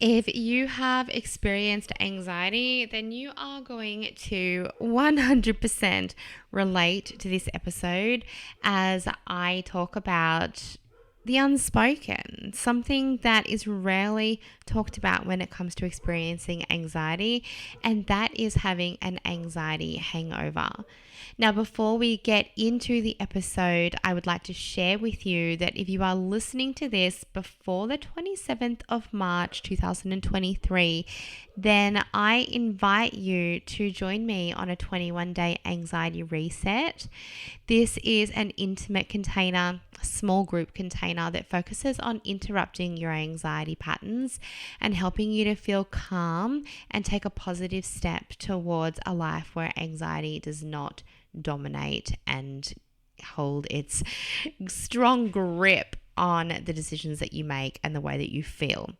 If you have experienced anxiety, then you are going to 100% relate to this episode as I talk about the unspoken, something that is rarely talked about when it comes to experiencing anxiety, and that is having an anxiety hangover. Now, before we get into the episode, I would like to share with you that if you are listening to this before the 27th of March 2023, then I invite you to join me on a 21-day anxiety reset. This is an intimate container, a small group container that focuses on interrupting your anxiety patterns and helping you to feel calm and take a positive step towards a life where anxiety does not dominate and hold its strong grip on the decisions that you make and the way that you feel.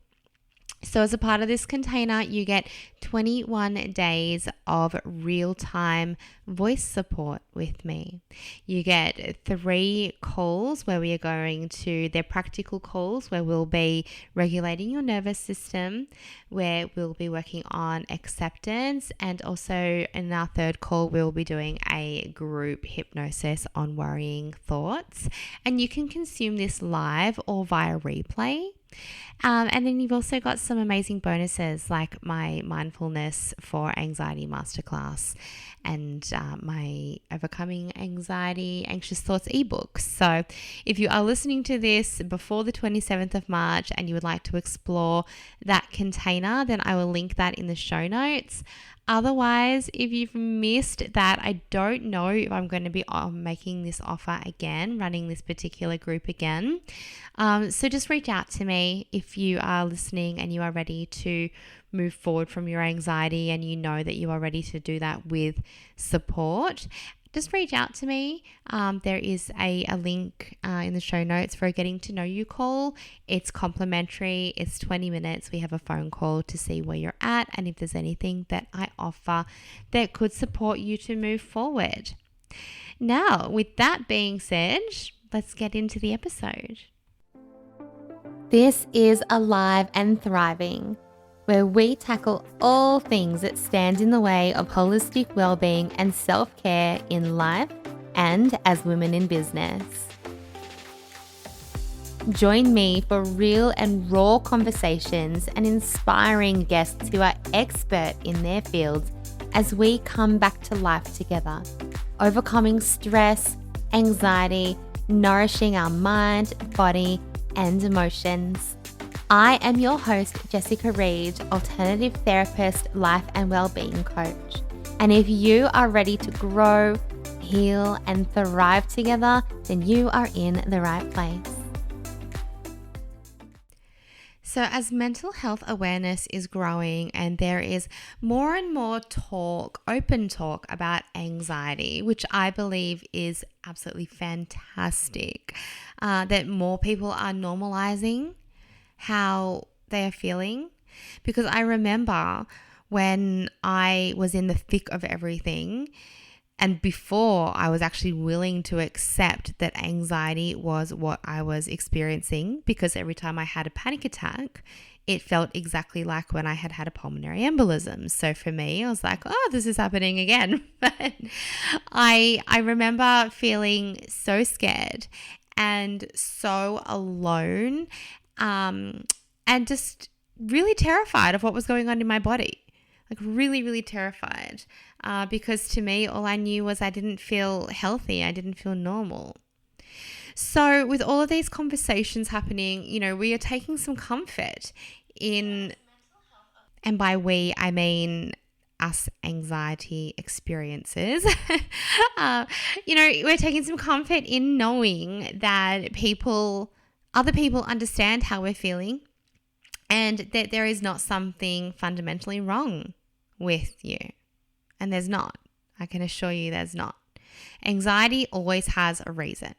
So as a part of this container, you get 21 days of real-time voice support with me. You get 3 calls where we are they're practical calls where we'll be regulating your nervous system, where we'll be working on acceptance, and also in our 3rd call, we'll be doing a group hypnosis on worrying thoughts. And you can consume this live or via replay. And then you've also got some amazing bonuses like my mindfulness for anxiety masterclass and my overcoming anxiety, anxious thoughts ebooks. So if you are listening to this before the 27th of March and you would like to explore that container, then I will link that in the show notes. Otherwise, if you've missed that, I don't know if I'm going to be making this offer again, running this particular group again. So just reach out to me if you are listening and you are ready to move forward from your anxiety and you know that you are ready to do that with support. Just reach out to me. There is a link in the show notes for a getting to know you call. It's complimentary. It's 20 minutes. We have a phone call to see where you're at and if there's anything that I offer that could support you to move forward. Now, with that being said, let's get into the episode. This is Alive and Thriving, where we tackle all things that stand in the way of holistic well-being and self-care in life and as women in business. Join me for real and raw conversations and inspiring guests who are expert in their fields as we come back to life together, overcoming stress, anxiety, nourishing our mind, body, and emotions. I am your host, Jessica Reed, alternative therapist, life and wellbeing coach. And if you are ready to grow, heal, and thrive together, then you are in the right place. So as mental health awareness is growing and there is more and more talk, open talk about anxiety, which I believe is absolutely fantastic, that more people are normalizing how they are feeling. Because I remember when I was in the thick of everything and before I was actually willing to accept that anxiety was what I was experiencing, because every time I had a panic attack, it felt exactly like when I had had a pulmonary embolism. So for me, I was like, oh, this is happening again. But I remember feeling so scared and so alone, and just really terrified of what was going on in my body. Like really, really terrified. Because to me, all I knew was I didn't feel healthy. I didn't feel normal. So with all of these conversations happening, we are taking some comfort in, and by we, I mean us anxiety experiencers. We're taking some comfort in knowing that other people understand how we're feeling and that there is not something fundamentally wrong with you. And there's not. I can assure you there's not. Anxiety always has a reason.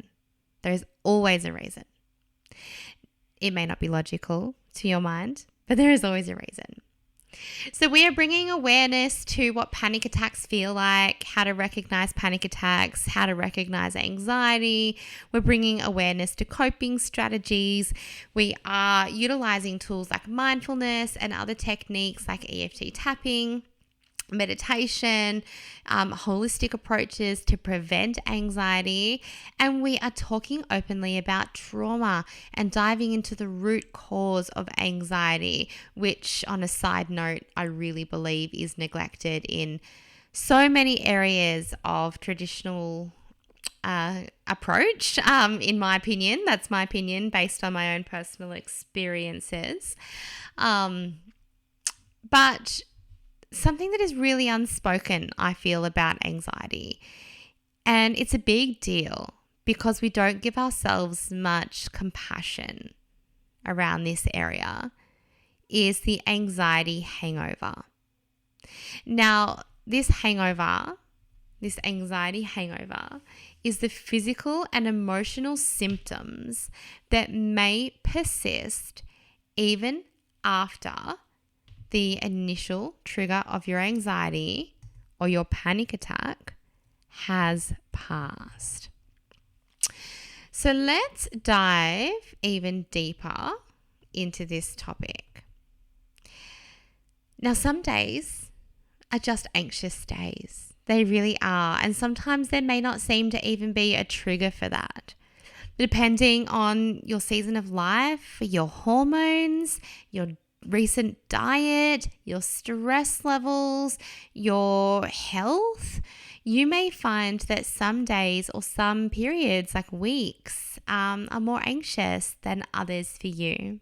There's always a reason. It may not be logical to your mind, but there is always a reason. So we are bringing awareness to what panic attacks feel like, how to recognize panic attacks, how to recognize anxiety. We're bringing awareness to coping strategies. We are utilizing tools like mindfulness and other techniques like EFT tapping, meditation, holistic approaches to prevent anxiety. And we are talking openly about trauma and diving into the root cause of anxiety, which, on a side note, I really believe is neglected in so many areas of traditional approach, in my opinion. That's my opinion based on my own personal experiences. But something that is really unspoken, I feel, about anxiety. And it's a big deal because we don't give ourselves much compassion around this area, is the anxiety hangover. Now, this anxiety hangover, is the physical and emotional symptoms that may persist even after the initial trigger of your anxiety or your panic attack has passed. So let's dive even deeper into this topic. Now, some days are just anxious days. They really are. And sometimes there may not seem to even be a trigger for that. Depending on your season of life, your hormones, your recent diet, your stress levels, your health, you may find that some days or some periods, like weeks, are more anxious than others for you.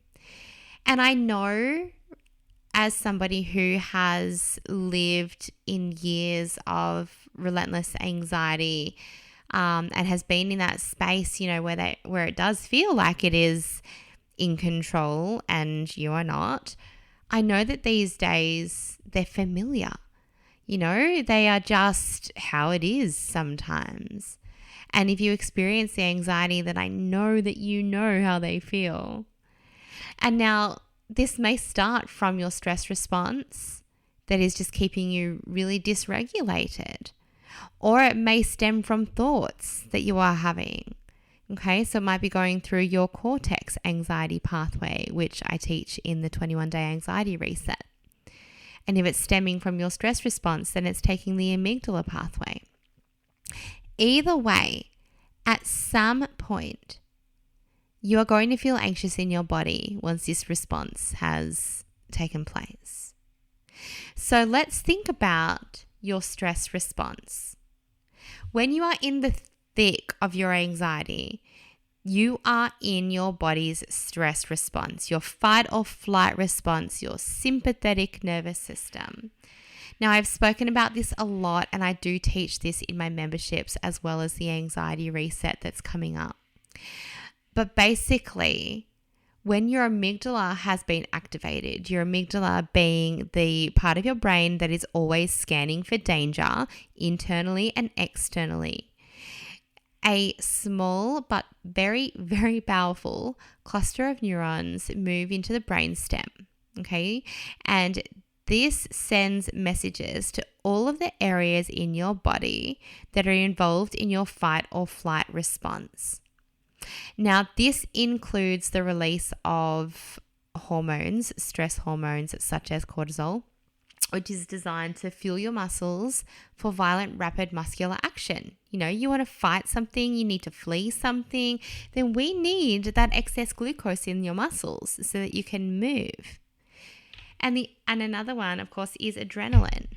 And I know, as somebody who has lived in years of relentless anxiety, and has been in that space, where it does feel like it is in control and you are not, I know that these days they're familiar. They are just how it is sometimes. And if you experience the anxiety, then I know that you know how they feel. And now this may start from your stress response that is just keeping you really dysregulated, or it may stem from thoughts that you are having. Okay, so it might be going through your cortex anxiety pathway, which I teach in the 21-day anxiety reset. And if it's stemming from your stress response, then it's taking the amygdala pathway. Either way, at some point, you are going to feel anxious in your body once this response has taken place. So let's think about your stress response. When you are in the thick of your anxiety, you are in your body's stress response, your fight or flight response, your sympathetic nervous system. Now, I've spoken about this a lot, and I do teach this in my memberships as well as the anxiety reset that's coming up. But basically, when your amygdala has been activated, your amygdala being the part of your brain that is always scanning for danger internally and externally, a small but very, very powerful cluster of neurons move into the brainstem, okay? And this sends messages to all of the areas in your body that are involved in your fight or flight response. Now, this includes the release of hormones, stress hormones such as cortisol, which is designed to fuel your muscles for violent, rapid muscular action. You want to fight something, you need to flee something, then we need that excess glucose in your muscles so that you can move. And another one, of course, is adrenaline.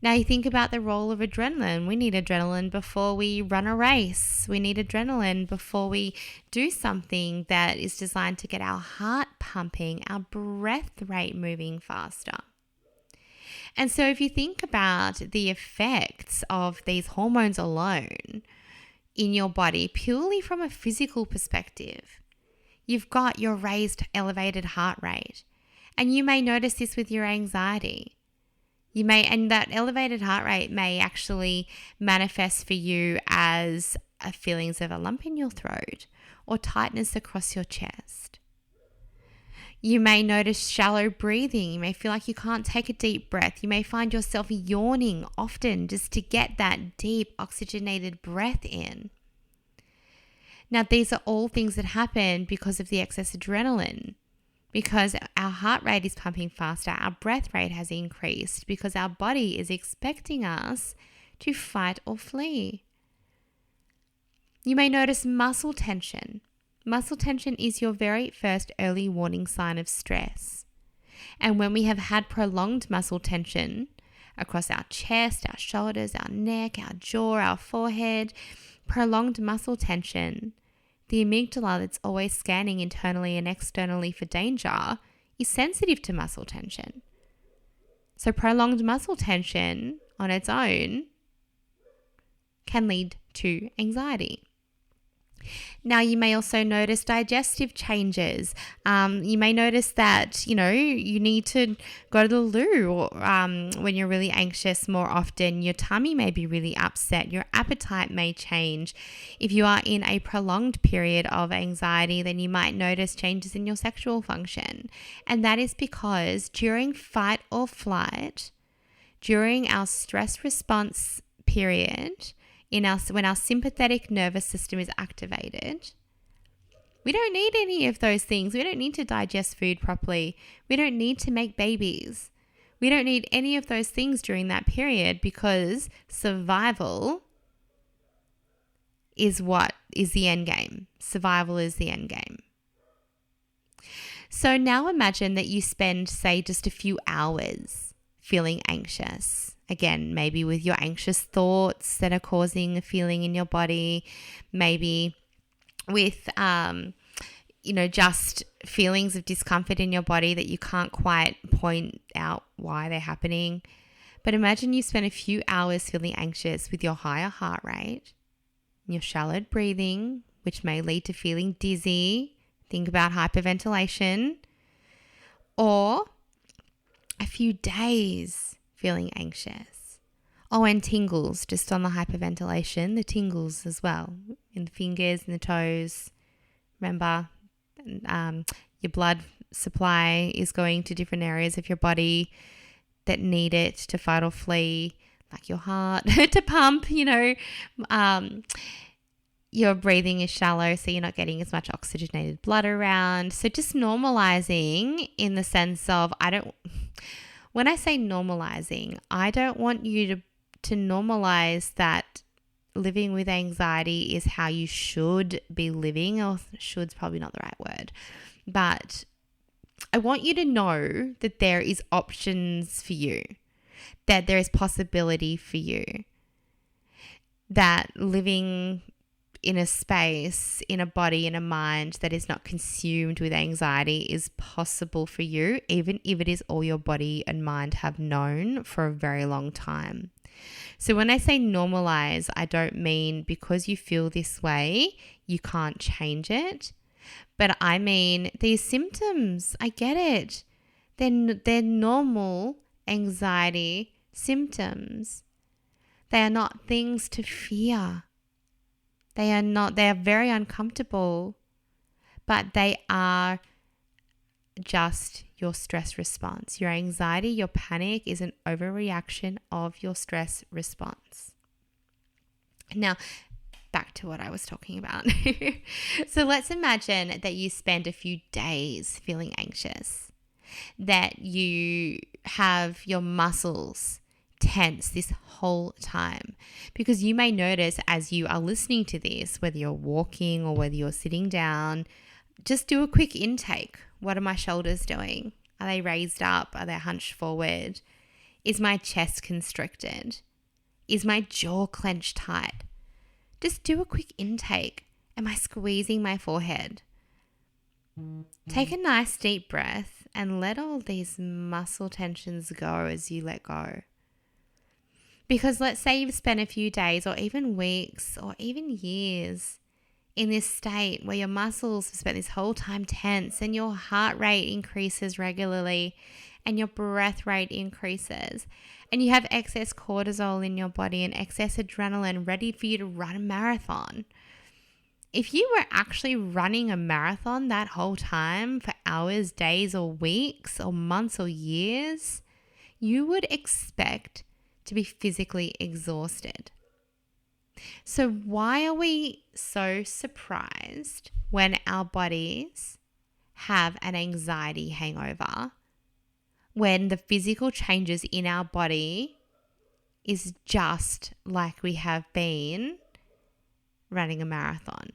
Now, you think about the role of adrenaline. We need adrenaline before we run a race. We need adrenaline before we do something that is designed to get our heart pumping, our breath rate moving faster. And so if you think about the effects of these hormones alone in your body, purely from a physical perspective, you've got your raised, elevated heart rate. And you may notice this with your anxiety. And that elevated heart rate may actually manifest for you as feelings of a lump in your throat or tightness across your chest. You may notice shallow breathing. You may feel like you can't take a deep breath. You may find yourself yawning often just to get that deep oxygenated breath in. Now, these are all things that happen because of the excess adrenaline, because our heart rate is pumping faster, our breath rate has increased, because our body is expecting us to fight or flee. You may notice muscle tension. Muscle tension is your very first early warning sign of stress. And when we have had prolonged muscle tension across our chest, our shoulders, our neck, our jaw, our forehead, prolonged muscle tension, the amygdala that's always scanning internally and externally for danger is sensitive to muscle tension. So prolonged muscle tension on its own can lead to anxiety. Now, you may also notice digestive changes. You may notice that, you need to go to the loo or, when you're really anxious more often. Your tummy may be really upset. Your appetite may change. If you are in a prolonged period of anxiety, then you might notice changes in your sexual function. And that is because during fight or flight, during our stress response period, when our sympathetic nervous system is activated, we don't need any of those things. We don't need to digest food properly. We don't need to make babies. We don't need any of those things during that period, because survival is what is the end game. Survival is the end game. So now imagine that you spend, say, just a few hours feeling anxious. Again, maybe with your anxious thoughts that are causing a feeling in your body, maybe with, just feelings of discomfort in your body that you can't quite point out why they're happening. But imagine you spend a few hours feeling anxious with your higher heart rate, your shallowed breathing, which may lead to feeling dizzy. Think about hyperventilation. Or a few days feeling anxious. Oh, and tingles just on the hyperventilation, the tingles as well in the fingers and the toes. Remember, your blood supply is going to different areas of your body that need it to fight or flee, like your heart to pump, your breathing is shallow, so you're not getting as much oxygenated blood around. So just normalizing in the sense of, when I say normalizing, I don't want you to normalize that living with anxiety is how you should be living, or should's probably not the right word. But I want you to know that there is options for you, that there is possibility for you, that living in a space, in a body, in a mind that is not consumed with anxiety is possible for you, even if it is all your body and mind have known for a very long time. So when I say normalize, I don't mean because you feel this way, you can't change it. But I mean, these symptoms, I get it. They're normal anxiety symptoms. They are not things to fear. They are very uncomfortable, but they are just your stress response. Your anxiety, your panic is an overreaction of your stress response. Now, back to what I was talking about. So let's imagine that you spend a few days feeling anxious, that you have your muscles tense this whole time, because you may notice as you are listening to this, whether you're walking or whether you're sitting down, just do a quick intake. What are my shoulders doing? Are they raised up? Are they hunched forward? Is my chest constricted? Is my jaw clenched tight? Just do a quick intake. Am I squeezing my forehead? Take a nice deep breath and let all these muscle tensions go as you let go. Because let's say you've spent a few days or even weeks or even years in this state where your muscles have spent this whole time tense and your heart rate increases regularly and your breath rate increases and you have excess cortisol in your body and excess adrenaline ready for you to run a marathon. if you were actually running a marathon that whole time for hours, days, or weeks, or months, or years, you would expect to be physically exhausted. So why are we so surprised when our bodies have an anxiety hangover, when the physical changes in our body is just like we have been running a marathon,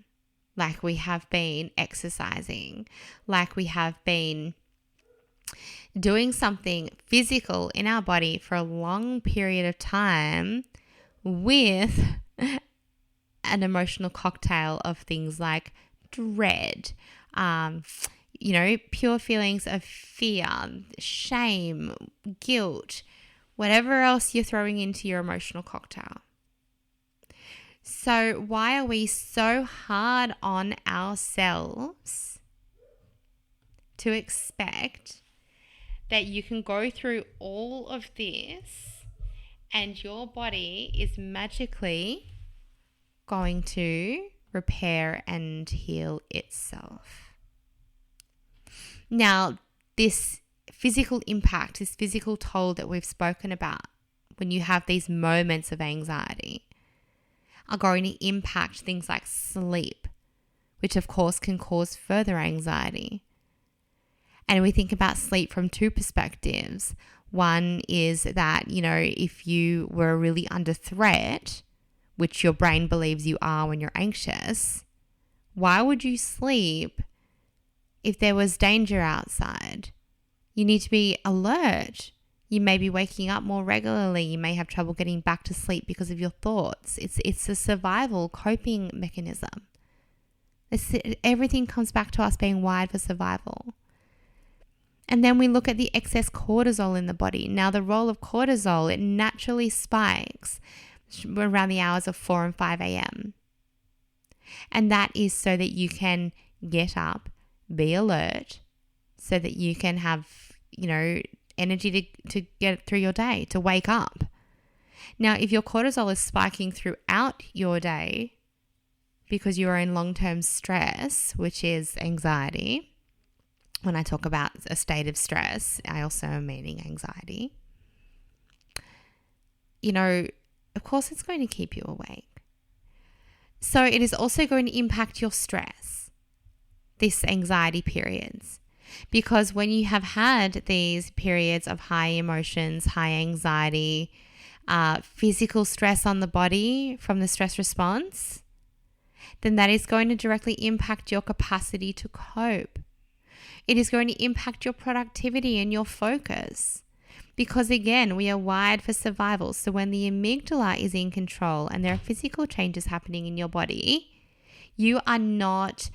like we have been exercising, like we have been doing something physical in our body for a long period of time with an emotional cocktail of things like dread, pure feelings of fear, shame, guilt, whatever else you're throwing into your emotional cocktail. So why are we so hard on ourselves to expect that you can go through all of this and your body is magically going to repair and heal itself? Now, this physical impact, this physical toll that we've spoken about when you have these moments of anxiety, are going to impact things like sleep, which of course can cause further anxiety. And we think about sleep from two perspectives. One is that, if you were really under threat, which your brain believes you are when you're anxious, why would you sleep if there was danger outside? You need to be alert. You may be waking up more regularly. You may have trouble getting back to sleep because of your thoughts. It's a survival coping mechanism. Everything comes back to us being wired for survival. And then we look at the excess cortisol in the body. Now, the role of cortisol, it naturally spikes around the hours of 4 and 5 a.m. And that is so that you can get up, be alert, so that you can have, energy to get through your day, to wake up. Now, if your cortisol is spiking throughout your day because you are in long-term stress, which is anxiety, when I talk about a state of stress, I also am meaning anxiety, of course it's going to keep you awake. So it is also going to impact your stress, this anxiety periods. Because when you have had these periods of high emotions, high anxiety, physical stress on the body from the stress response, then that is going to directly impact your capacity to cope. It is going to impact your productivity and your focus. Because again, we are wired for survival. So when the amygdala is in control and there are physical changes happening in your body, you are not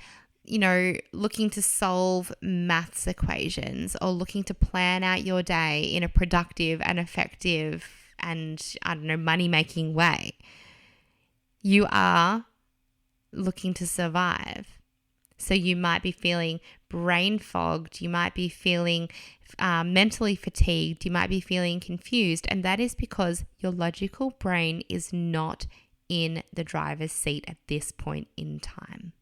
looking to solve maths equations or looking to plan out your day in a productive and effective and, money-making way. You are looking to survive. So you might be feeling brain fogged. You might be feeling mentally fatigued. You might be feeling confused. And that is because your logical brain is not in the driver's seat at this point in time.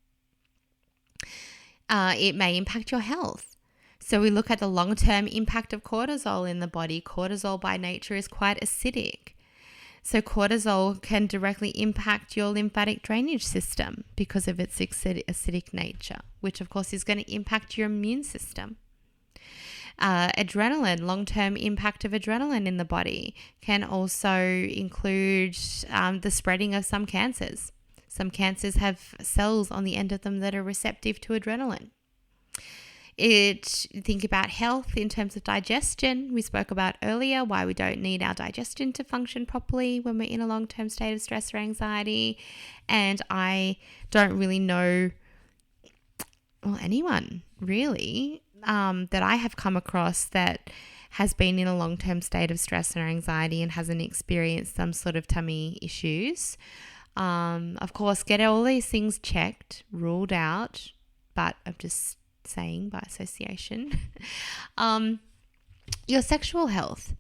It may impact your health. So we look at the long-term impact of cortisol in the body. Cortisol by nature is quite acidic. So cortisol can directly impact your lymphatic drainage system because of its acidic nature, which of course is going to impact your immune system. Adrenaline, long-term impact of adrenaline in the body can also include the spreading of some cancers. Some cancers have cells on the end of them that are receptive to adrenaline. Think about health in terms of digestion. We spoke about earlier why we don't need our digestion to function properly when we're in a long-term state of stress or anxiety. And I don't really know, anyone really that I have come across that has been in a long-term state of stress or anxiety and hasn't experienced some sort of tummy issues. Of course, get all these things checked, ruled out, but I'm just saying by association. Your sexual health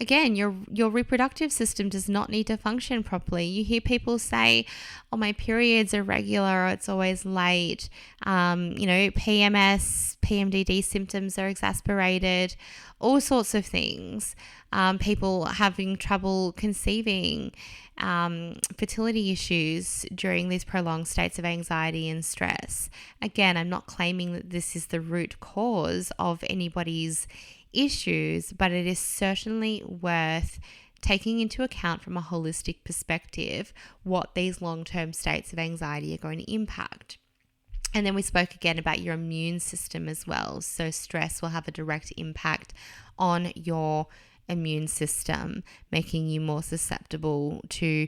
Again, your reproductive system does not need to function properly. You hear people say, "Oh, my periods are regular, or it's always late." PMS, PMDD symptoms are exacerbated, all sorts of things. People having trouble conceiving, fertility issues during these prolonged states of anxiety and stress. Again, I'm not claiming that this is the root cause of anybody's issues, but it is certainly worth taking into account from a holistic perspective what these long-term states of anxiety are going to impact. And then we spoke again about your immune system as well. So stress will have a direct impact on your immune system, making you more susceptible to,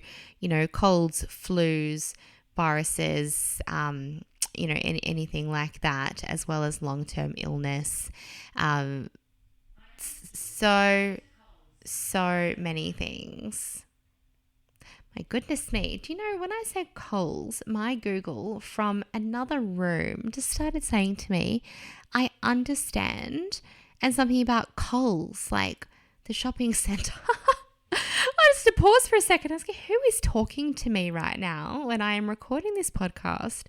colds, flus, viruses, anything like that, as well as long-term illness. So many things. My goodness me. Do you know, when I said coals, my Google from another room just started saying to me, I understand, and something about Coles, like the shopping centre. I just to pause for a second. I was like, who is talking to me right now when I am recording this podcast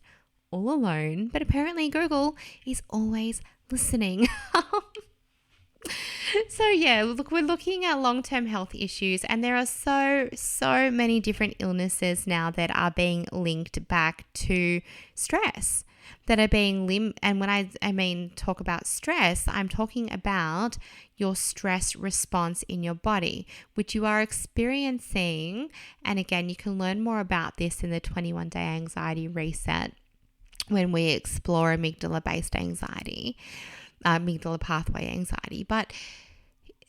all alone? But apparently Google is always listening. So yeah, look, we're looking at long-term health issues, and there are so many different illnesses now that are being linked back to stress, that are being and when I mean talk about stress, I'm talking about your stress response in your body, which you are experiencing. And again, you can learn more about this in the 21-day anxiety reset when we explore amygdala-based anxiety. Amygdala pathway anxiety. But,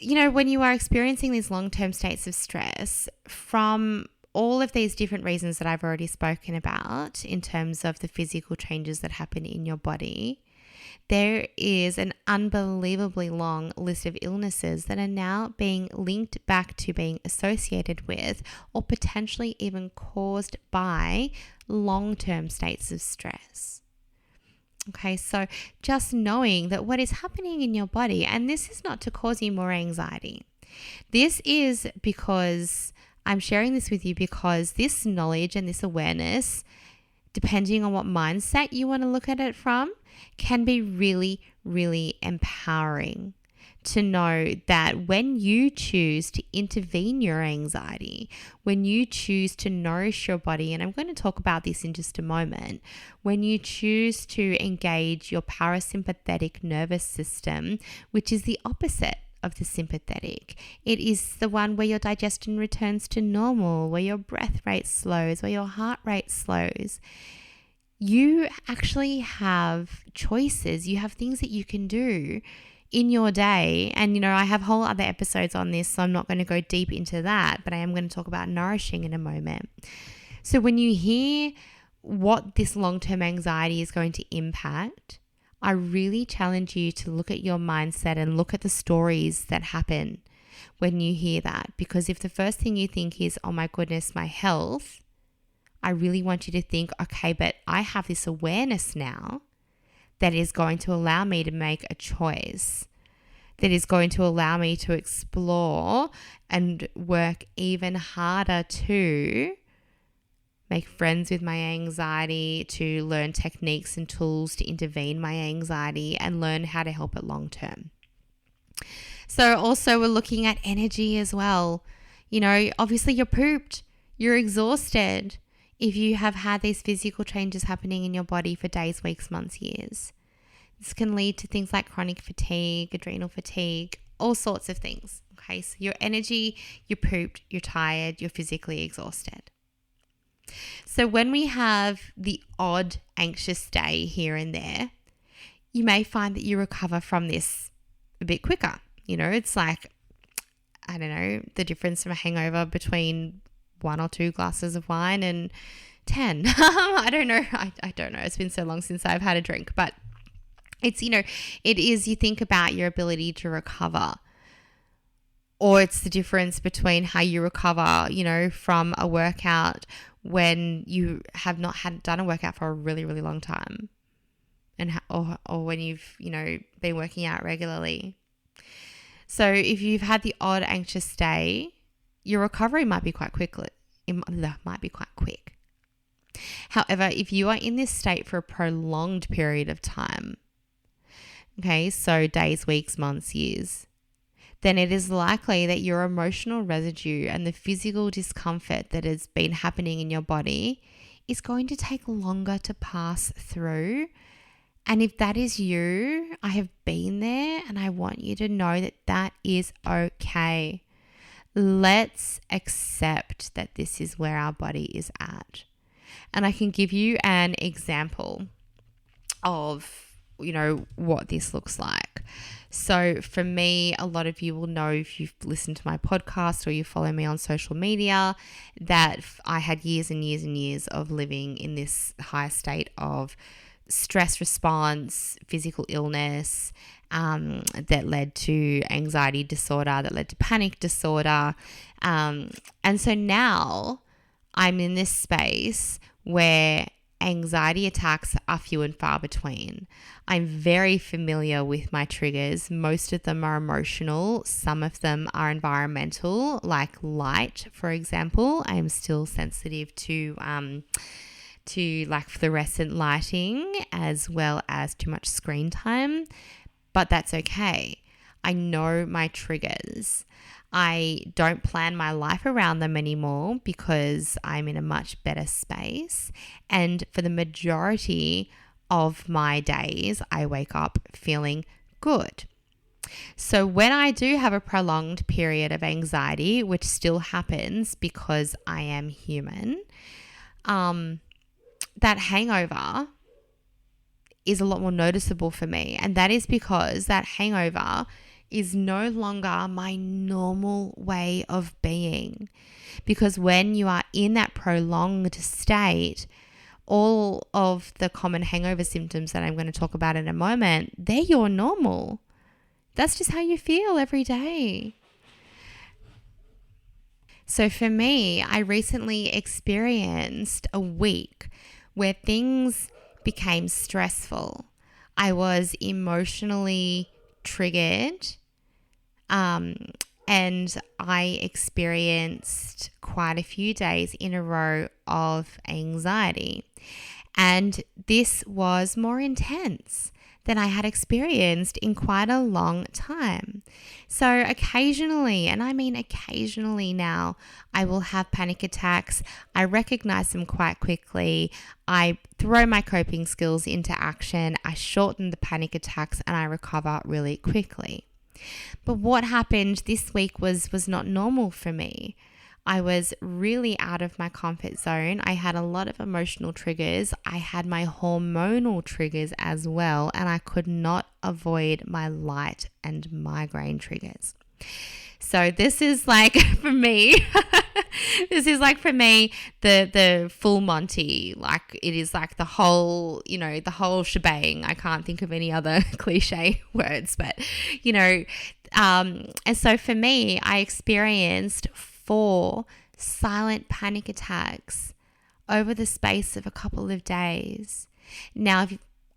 when you are experiencing these long-term states of stress from all of these different reasons that I've already spoken about in terms of the physical changes that happen in your body, there is an unbelievably long list of illnesses that are now being linked back to being associated with or potentially even caused by long-term states of stress. Okay, so just knowing that what is happening in your body, and this is not to cause you more anxiety. This is because I'm sharing this with you because this knowledge and this awareness, depending on what mindset you want to look at it from, can be really, really empowering. To know that when you choose to intervene your anxiety, when you choose to nourish your body, and I'm going to talk about this in just a moment, when you choose to engage your parasympathetic nervous system, which is the opposite of the sympathetic. It is the one where your digestion returns to normal, where your breath rate slows, where your heart rate slows. You actually have choices. You have things that you can do in your day. And, I have whole other episodes on this, so I'm not going to go deep into that, but I am going to talk about nourishing in a moment. So when you hear what this long-term anxiety is going to impact, I really challenge you to look at your mindset and look at the stories that happen when you hear that. Because if the first thing you think is, oh my goodness, my health, I really want you to think, okay, but I have this awareness now that is going to allow me to make a choice, that is going to allow me to explore and work even harder to make friends with my anxiety, to learn techniques and tools to intervene my anxiety and learn how to help it long term. So also we're looking at energy as well. Obviously you're pooped, you're exhausted. If you have had these physical changes happening in your body for days, weeks, months, years, this can lead to things like chronic fatigue, adrenal fatigue, all sorts of things. Okay, so your energy, you're pooped, you're tired, you're physically exhausted. So when we have the odd anxious day here and there, you may find that you recover from this a bit quicker. It's like, I don't know, the difference from a hangover between 1 or 2 glasses of wine and 10. I don't know. I don't know. It's been so long since I've had a drink, but it's, it is, you think about your ability to recover, or it's the difference between how you recover, from a workout when you have not done a workout for a really, really long time, and or when you've, been working out regularly. So if you've had the odd anxious day, your recovery might be quite quickly. Might be quite quick. However, if you are in this state for a prolonged period of time, okay, so days, weeks, months, years, then it is likely that your emotional residue and the physical discomfort that has been happening in your body is going to take longer to pass through. And if that is you, I have been there, and I want you to know that that is okay. Let's accept that this is where our body is at. And I can give you an example of, what this looks like. So for me, a lot of you will know, if you've listened to my podcast or you follow me on social media, that I had years and years and years of living in this high state of stress response, physical illness, that led to anxiety disorder, that led to panic disorder. And so now I'm in this space where anxiety attacks are few and far between. I'm very familiar with my triggers. Most of them are emotional. Some of them are environmental, like light, for example. I am still sensitive to like fluorescent lighting, as well as too much screen time, but that's okay. I know my triggers. I don't plan my life around them anymore because I'm in a much better space. And for the majority of my days, I wake up feeling good. So when I do have a prolonged period of anxiety, which still happens because I am human, that hangover is a lot more noticeable for me. And that is because that hangover is no longer my normal way of being. Because when you are in that prolonged state, all of the common hangover symptoms that I'm going to talk about in a moment, they're your normal. That's just how you feel every day. So for me, I recently experienced a week where things became stressful. I was emotionally triggered, and I experienced quite a few days in a row of anxiety. And this was more intense than I had experienced in quite a long time. So occasionally, and I mean occasionally now, I will have panic attacks. I recognize them quite quickly. I throw my coping skills into action. I shorten the panic attacks and I recover really quickly. But what happened this week was not normal for me. I was really out of my comfort zone. I had a lot of emotional triggers. I had my hormonal triggers as well, and I could not avoid my light and migraine triggers. So this is like for me, the full Monty. Like it is like the whole shebang. I can't think of any other cliche words, but and so for me, I experienced 4 silent panic attacks over the space of a couple of days. Now,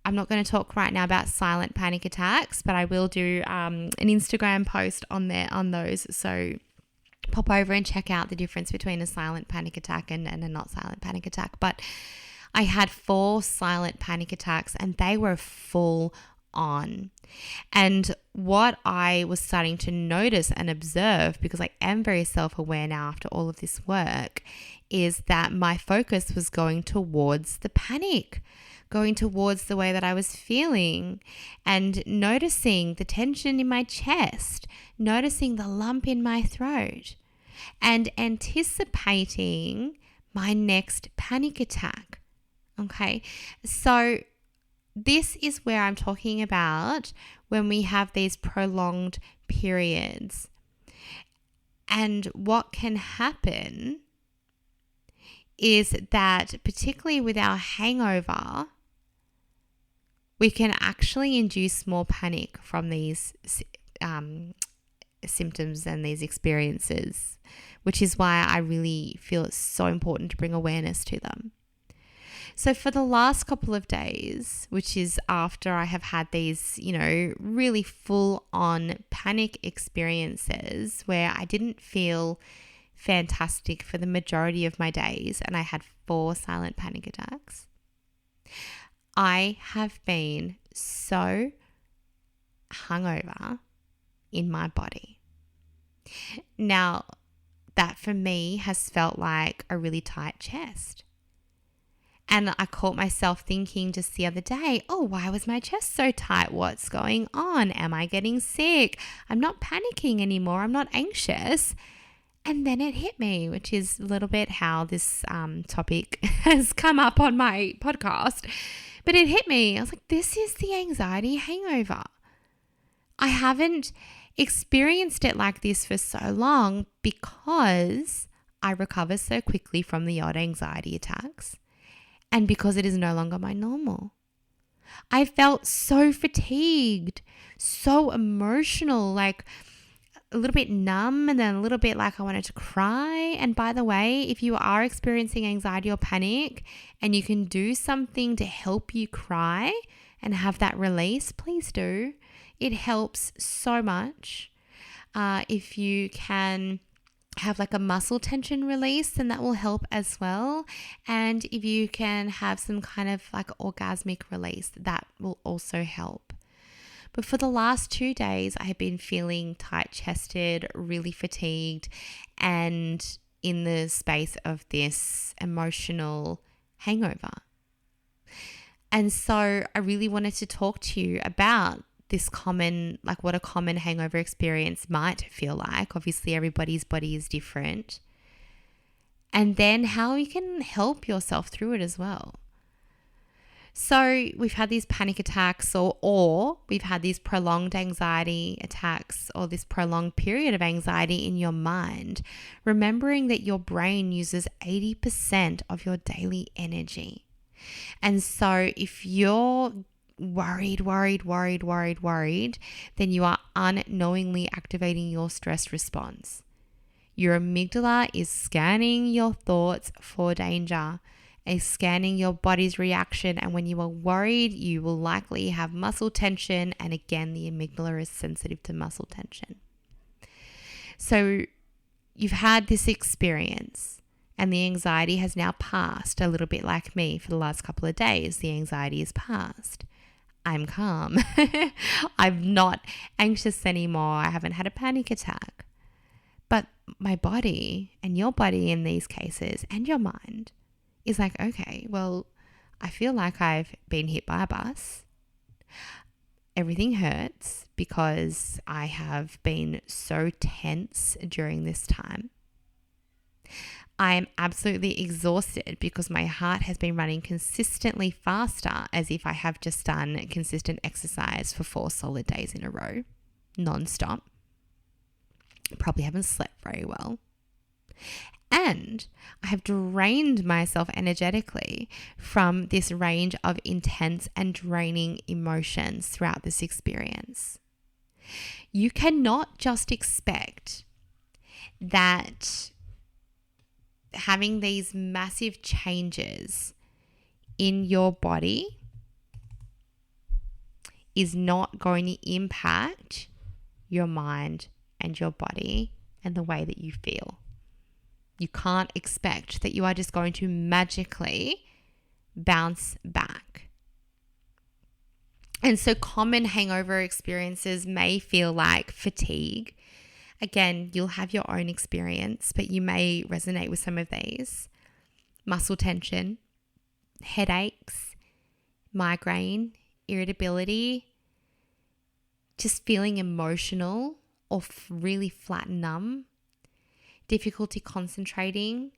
I'm not going to talk right now about silent panic attacks, but I will do an Instagram post on those. So pop over and check out the difference between a silent panic attack and a not silent panic attack. But I had 4 silent panic attacks and they were full on. And what I was starting to notice and observe, because I am very self-aware now after all of this work, is that my focus was going towards the panic, going towards the way that I was feeling, and noticing the tension in my chest, noticing the lump in my throat, and anticipating my next panic attack. Okay, so this is where I'm talking about when we have these prolonged periods. And what can happen is that, particularly with our hangover, we can actually induce more panic from these symptoms and these experiences, which is why I really feel it's so important to bring awareness to them. So for the last couple of days, which is after I have had these, really full on panic experiences where I didn't feel fantastic for the majority of my days, and I had 4 silent panic attacks, I have been so hungover in my body. Now, that for me has felt like a really tight chest. And I caught myself thinking just the other day, oh, why was my chest so tight? What's going on? Am I getting sick? I'm not panicking anymore. I'm not anxious. And then it hit me, which is a little bit how this topic has come up on my podcast. But it hit me. I was like, this is the anxiety hangover. I haven't experienced it like this for so long because I recover so quickly from the odd anxiety attacks and because it is no longer my normal. I felt so fatigued, so emotional, like a little bit numb, and then a little bit like I wanted to cry. And by the way, if you are experiencing anxiety or panic and you can do something to help you cry and have that release, please do. It helps so much. If you can have like a muscle tension release, then that will help as well. And if you can have some kind of like orgasmic release, that will also help. But for the last 2 days, I have been feeling tight-chested, really fatigued, and in the space of this emotional hangover. And so I really wanted to talk to you about this common, like what a common hangover experience might feel like. Obviously, everybody's body is different. And then how you can help yourself through it as well. So we've had these panic attacks or we've had these prolonged anxiety attacks or this prolonged period of anxiety in your mind, remembering that your brain uses 80% of your daily energy. And so if you're worried, then you are unknowingly activating your stress response. Your amygdala is scanning your thoughts for danger, is scanning your body's reaction. And when you are worried, you will likely have muscle tension. And again, the amygdala is sensitive to muscle tension. So you've had this experience and the anxiety has now passed, a little bit like me for the last couple of days. The anxiety is past. I'm calm. I'm not anxious anymore. I haven't had a panic attack. But my body and your body in these cases and your mind is like, okay, well, I feel like I've been hit by a bus. Everything hurts because I have been so tense during this time. I am absolutely exhausted because my heart has been running consistently faster as if I have just done consistent exercise for 4 solid days in a row, non-stop. Probably haven't slept very well. And I have drained myself energetically from this range of intense and draining emotions throughout this experience. You cannot just expect that having these massive changes in your body is not going to impact your mind and your body and the way that you feel. You can't expect that you are just going to magically bounce back. And so common hangover experiences may feel like fatigue. Again, you'll have your own experience, but you may resonate with some of these. Muscle tension, headaches, migraine, irritability, just feeling emotional or really flat and numb, difficulty concentrating,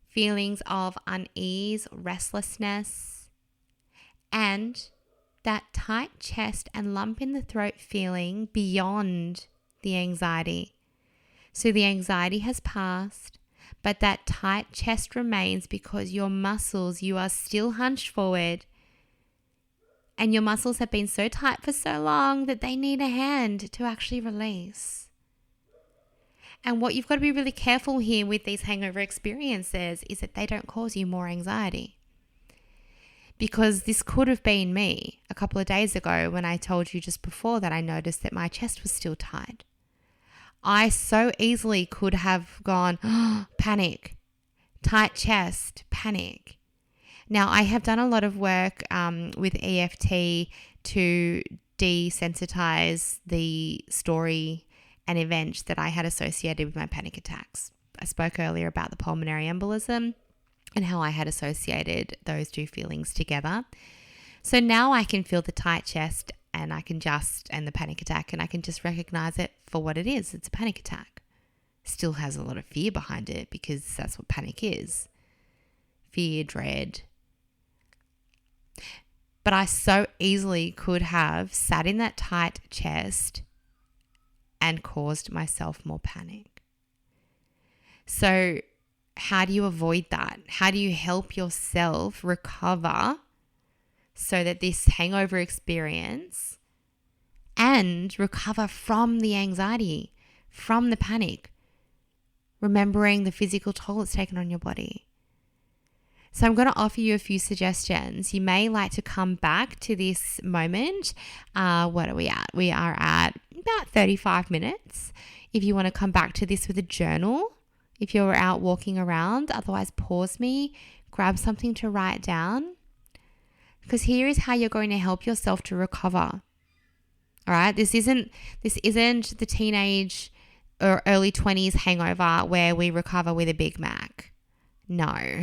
feelings of unease, restlessness, and that tight chest and lump in the throat feeling beyond the anxiety. So the anxiety has passed, but that tight chest remains because your muscles, you are still hunched forward, and your muscles have been so tight for so long that they need a hand to actually release. And what you've got to be really careful here with these hangover experiences is that they don't cause you more anxiety. Because this could have been me a couple of days ago when I told you just before that I noticed that my chest was still tight. I so easily could have gone, panic, tight chest, panic. Now, I have done a lot of work with EFT to desensitize the story and events that I had associated with my panic attacks. I spoke earlier about the pulmonary embolism and how I had associated those two feelings together. So now I can feel the tight chest and and the panic attack, and I can just recognize it for what it is. It's a panic attack. Still has a lot of fear behind it because that's what panic is. Fear, dread. But I so easily could have sat in that tight chest and caused myself more panic. So how do you avoid that? How do you help yourself recover so that this hangover experience and recover from the anxiety, from the panic, remembering the physical toll it's taken on your body? So I'm going to offer you a few suggestions. You may like to come back to this moment. What are we at? We are at about 35 minutes. If you want to come back to this with a journal, if you're out walking around, otherwise pause me, grab something to write down. Because here is how you're going to help yourself to recover. All right? This isn't the teenage or early 20s hangover where we recover with a Big Mac. No.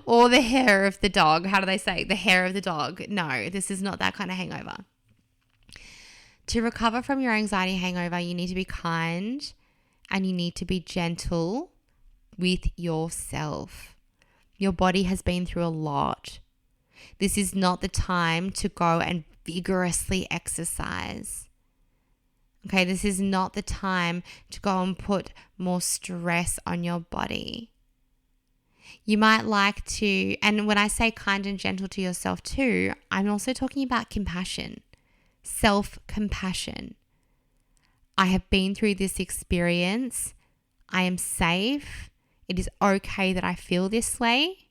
Or the hair of the dog. How do they say? The hair of the dog. No, this is not that kind of hangover. To recover from your anxiety hangover, you need to be kind and you need to be gentle with yourself. Your body has been through a lot. This is not the time to go and vigorously exercise. Okay, this is not the time to go and put more stress on your body. You might like to, and when I say kind and gentle to yourself too, I'm also talking about compassion, self-compassion. I have been through this experience. I am safe. It is okay that I feel this way.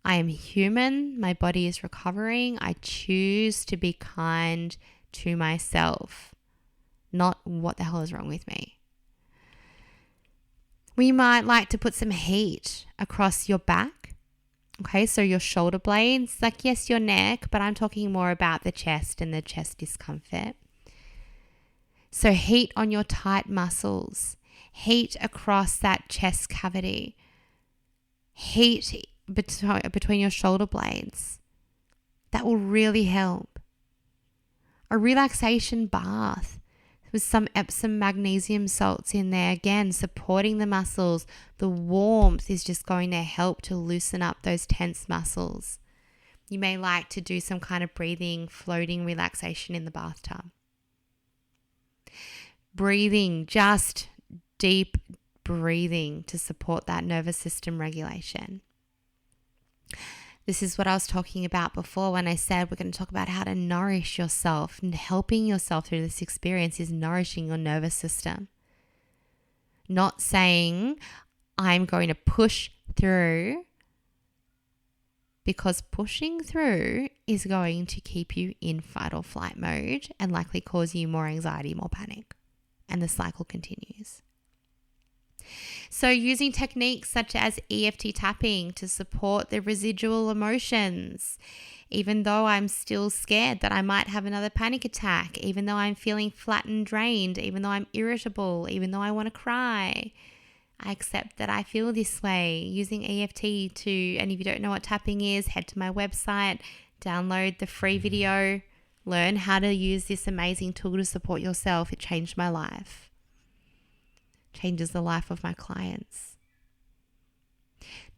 I am human. My body is recovering. I choose to be kind to myself, not what the hell is wrong with me. We might like to put some heat across your back. Okay, so your shoulder blades, like yes, your neck, but I'm talking more about the chest and the chest discomfort. So heat on your tight muscles, heat across that chest cavity, heat between your shoulder blades. That will really help. A relaxation bath with some Epsom magnesium salts in there, again, supporting the muscles. The warmth is just going to help to loosen up those tense muscles. You may like to do some kind of breathing, floating relaxation in the bathtub. Breathing, just deep breathing to support that nervous system regulation. This is what I was talking about before when I said we're going to talk about how to nourish yourself, and helping yourself through this experience is nourishing your nervous system. Not saying I'm going to push through, because pushing through is going to keep you in fight or flight mode and likely cause you more anxiety, more panic, and the cycle continues. So using techniques such as EFT tapping to support the residual emotions, even though I'm still scared that I might have another panic attack, even though I'm feeling flat and drained, even though I'm irritable, even though I want to cry, I accept that I feel this way. Using EFT and if you don't know what tapping is, head to my website, download the free video, learn how to use this amazing tool to support yourself. It changed my life. Changes the life of my clients.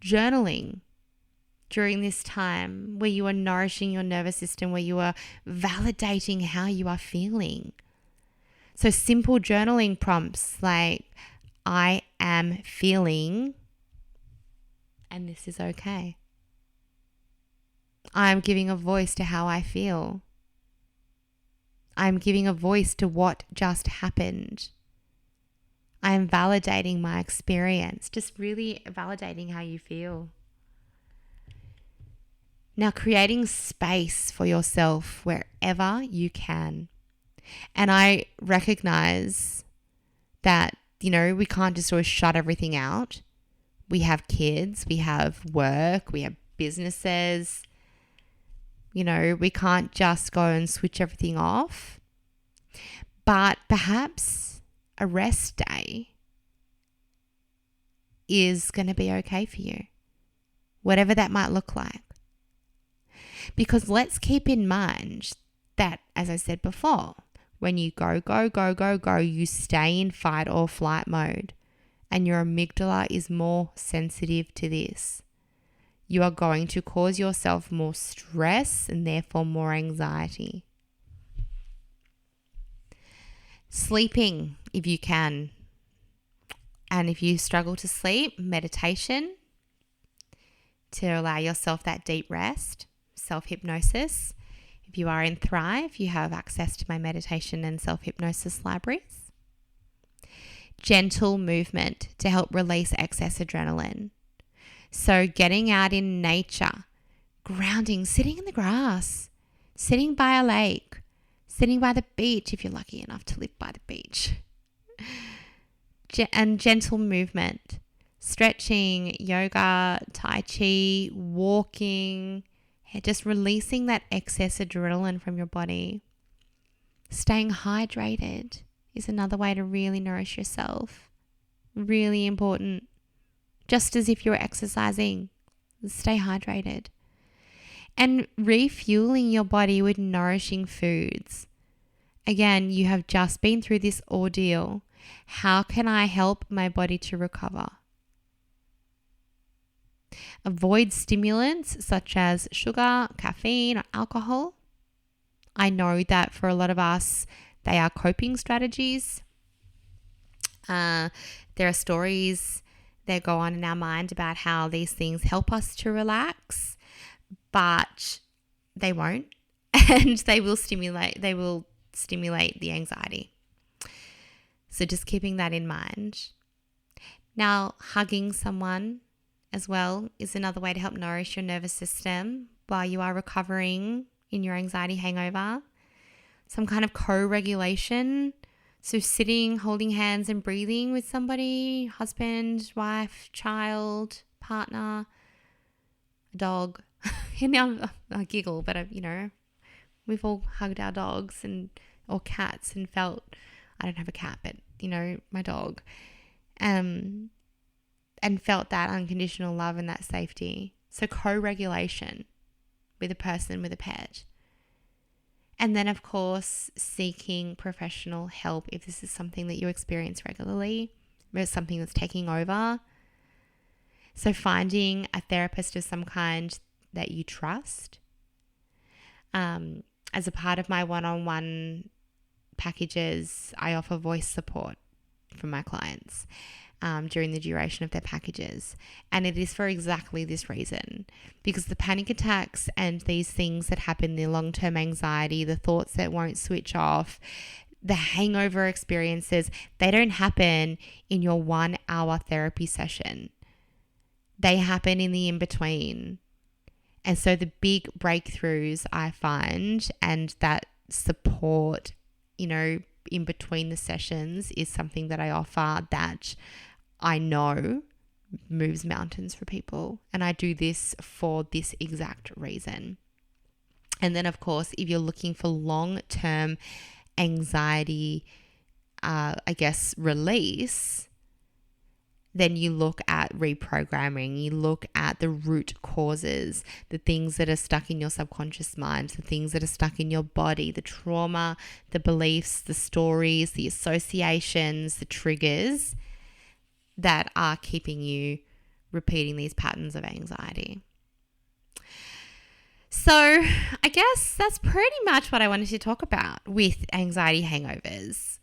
Journaling during this time where you are nourishing your nervous system, where you are validating how you are feeling. So simple journaling prompts like, I am feeling, and this is okay. I am giving a voice to how I feel. I am giving a voice to what just happened. I am validating my experience, just really validating how you feel. Now, creating space for yourself wherever you can. And I recognize that, we can't just always shut everything out. We have kids, we have work, we have businesses. We can't just go and switch everything off. But perhaps a rest day is going to be okay for you, whatever that might look like. Because let's keep in mind that, as I said before, when you go, you stay in fight or flight mode, and your amygdala is more sensitive to this. You are going to cause yourself more stress and therefore more anxiety. Sleeping, if you can. And if you struggle to sleep, meditation to allow yourself that deep rest, self-hypnosis. If you are in Thrive, you have access to my meditation and self-hypnosis libraries. Gentle movement to help release excess adrenaline. So getting out in nature, grounding, sitting in the grass, sitting by a lake, sitting by the beach if you're lucky enough to live by the beach. And gentle movement, stretching, yoga, tai chi, walking, just releasing that excess adrenaline from your body. Staying hydrated is another way to really nourish yourself. Really important. Just as if you're exercising, stay hydrated. And refueling your body with nourishing foods. Again, you have just been through this ordeal. How can I help my body to recover? Avoid stimulants such as sugar, caffeine, or alcohol. I know that for a lot of us, they are coping strategies. There are stories that go on in our mind about how these things help us to relax, but they won't, and they will stimulate the anxiety. So just keeping that in mind. Now, hugging someone as well is another way to help nourish your nervous system while you are recovering in your anxiety hangover. Some kind of co-regulation. So sitting, holding hands and breathing with somebody, husband, wife, child, partner, dog. And now I giggle, but we've all hugged our dogs or cats and felt, I don't have a cat, but my dog, and felt that unconditional love and that safety. So co-regulation with a person, with a pet. And then, of course, seeking professional help if this is something that you experience regularly, or something that's taking over. So finding a therapist of some kind that you trust. As a part of my one-on-one packages, I offer voice support for my clients during the duration of their packages. And it is for exactly this reason, because the panic attacks and these things that happen, the long-term anxiety, the thoughts that won't switch off, the hangover experiences, they don't happen in your 1 hour therapy session. They happen in the in-between. And so the big breakthroughs I find, and that support, in between the sessions, is something that I offer that I know moves mountains for people. And I do this for this exact reason. And then, of course, if you're looking for long-term anxiety, release, then you look at reprogramming, you look at the root causes, the things that are stuck in your subconscious mind, the things that are stuck in your body, the trauma, the beliefs, the stories, the associations, the triggers that are keeping you repeating these patterns of anxiety. So I guess that's pretty much what I wanted to talk about with anxiety hangovers.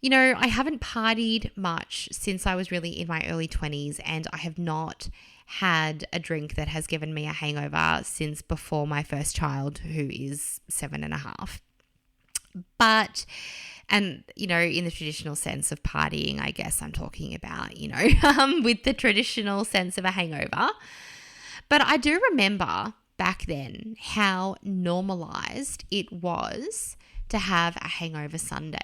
I haven't partied much since I was really in my early 20s, and I have not had a drink that has given me a hangover since before my first child, who is 7.5. But, in the traditional sense of partying, I guess I'm talking about, with the traditional sense of a hangover. But I do remember back then how normalized it was to have a hangover Sunday.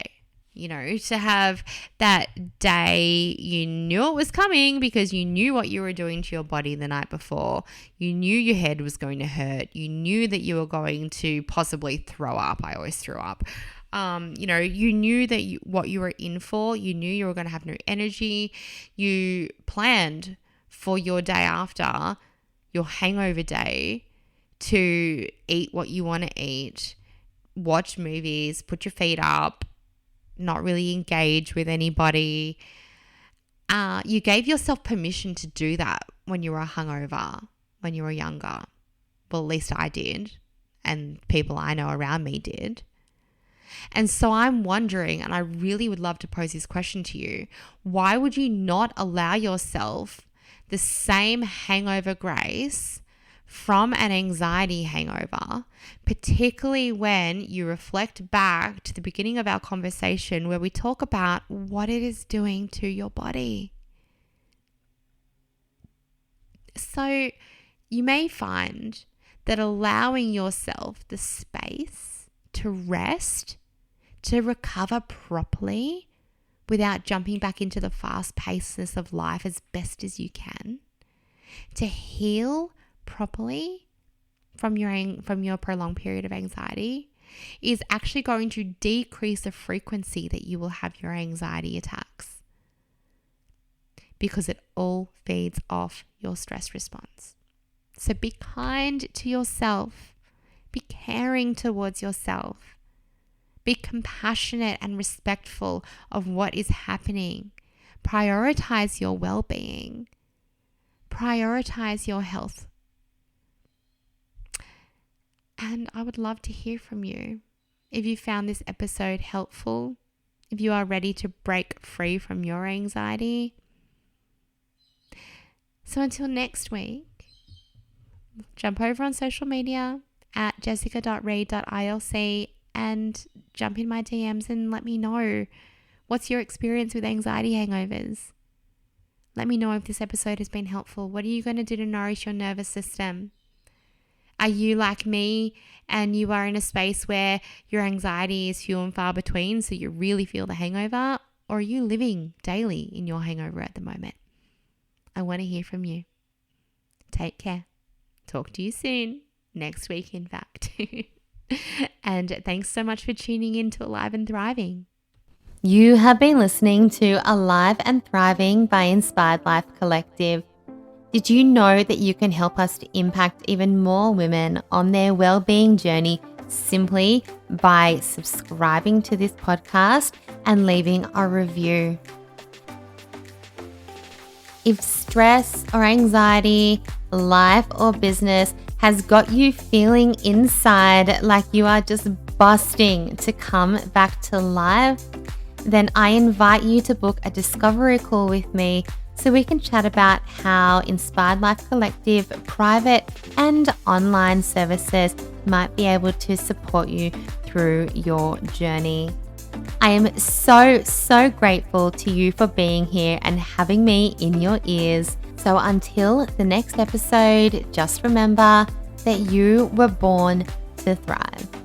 To have that day, you knew it was coming because you knew what you were doing to your body the night before. You knew your head was going to hurt. You knew that you were going to possibly throw up. I always threw up. You knew that what you were in for. You knew you were going to have no energy. You planned for your day after, your hangover day, to eat what you want to eat, watch movies, put your feet up, not really engage with anybody. You gave yourself permission to do that when you were hungover, when you were younger. Well, at least I did, and people I know around me did. And so I'm wondering, and I really would love to pose this question to you, why would you not allow yourself the same hangover grace from an anxiety hangover, particularly when you reflect back to the beginning of our conversation where we talk about what it is doing to your body? So you may find that allowing yourself the space to rest, to recover properly without jumping back into the fast-pacedness of life as best as you can, to heal properly from your prolonged period of anxiety, is actually going to decrease the frequency that you will have your anxiety attacks, because it all feeds off your stress response. So be kind to yourself. Be caring towards yourself. Be compassionate and respectful of what is happening. Prioritize your well-being. Prioritize your health. And I would love to hear from you. If you found this episode helpful, if you are ready to break free from your anxiety. So until next week, jump over on social media at jessica.reid.ilc and jump in my DMs and let me know, what's your experience with anxiety hangovers? Let me know if this episode has been helpful. What are you going to do to nourish your nervous system? Are you like me and you are in a space where your anxiety is few and far between, so you really feel the hangover? Or are you living daily in your hangover at the moment? I want to hear from you. Take care. Talk to you soon. Next week, in fact. And thanks so much for tuning in to Alive and Thriving. You have been listening to Alive and Thriving by Inspired Life Collective. Did you know that you can help us to impact even more women on their well-being journey simply by subscribing to this podcast and leaving a review? If stress or anxiety, life or business has got you feeling inside like you are just busting to come back to life, then I invite you to book a discovery call with me so we can chat about how Inspired Life Collective private and online services might be able to support you through your journey. I am so grateful to you for being here and having me in your ears. So until the next episode, just remember that you were born to thrive.